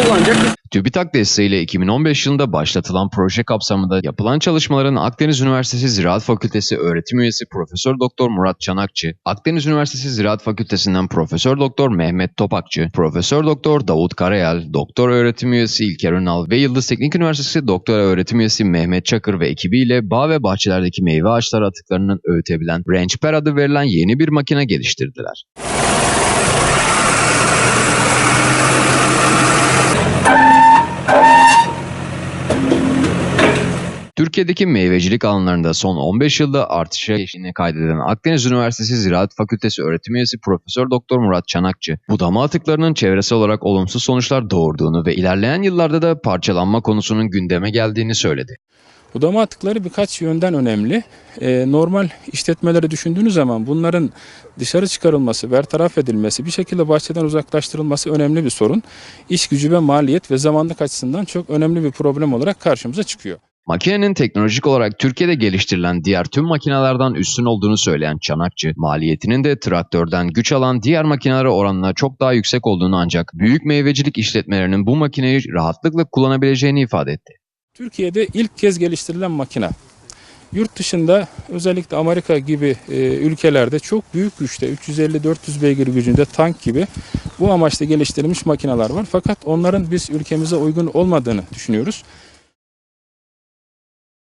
kullanacak. TÜBİTAK desteğiyle 2015 yılında başlatılan proje kapsamında yapılan çalışmaların Akdeniz Üniversitesi Ziraat Fakültesi öğretim üyesi Profesör Doktor Murat Çanakçı, Akdeniz Üniversitesi Ziraat Fakültesinden Profesör Doktor Mehmet Topakçı, Profesör Doktor Davut Karayel, Doktor öğretim üyesi İlker Ünal ve Yıldız Teknik Üniversitesi Doktor öğretim üyesi Mehmet Çakır ve ekibiyle bağ ve bahçelerdeki meyve ağaçları atıklarının öğütebilen Rangeper adı verilen yeni bir makine geliştirdiler. Türkiye'deki meyvecilik alanlarında son 15 yılda artışa geçtiğini kaydeden Akdeniz Üniversitesi Ziraat Fakültesi öğretim üyesi Profesör Doktor Murat Çanakçı, budama atıklarının çevresel olarak olumsuz sonuçlar doğurduğunu ve ilerleyen yıllarda da parçalanma konusunun gündeme geldiğini söyledi. Budama atıkları birkaç yönden önemli. Normal işletmeleri düşündüğünüz zaman bunların dışarı çıkarılması, bertaraf edilmesi, bir şekilde bahçeden uzaklaştırılması önemli bir sorun. İş gücü ve maliyet ve zamanlık açısından çok önemli bir problem olarak karşımıza çıkıyor. Makinenin teknolojik olarak Türkiye'de geliştirilen diğer tüm makinelerden üstün olduğunu söyleyen Çanakçı, maliyetinin de traktörden güç alan diğer makinelere oranla çok daha yüksek olduğunu ancak büyük meyvecilik işletmelerinin bu makineyi rahatlıkla kullanabileceğini ifade etti. Türkiye'de ilk kez geliştirilen makine. Yurt dışında özellikle Amerika gibi ülkelerde çok büyük güçte 350-400 beygir gücünde tank gibi bu amaçla geliştirilmiş makineler var. Fakat onların biz ülkemize uygun olmadığını düşünüyoruz.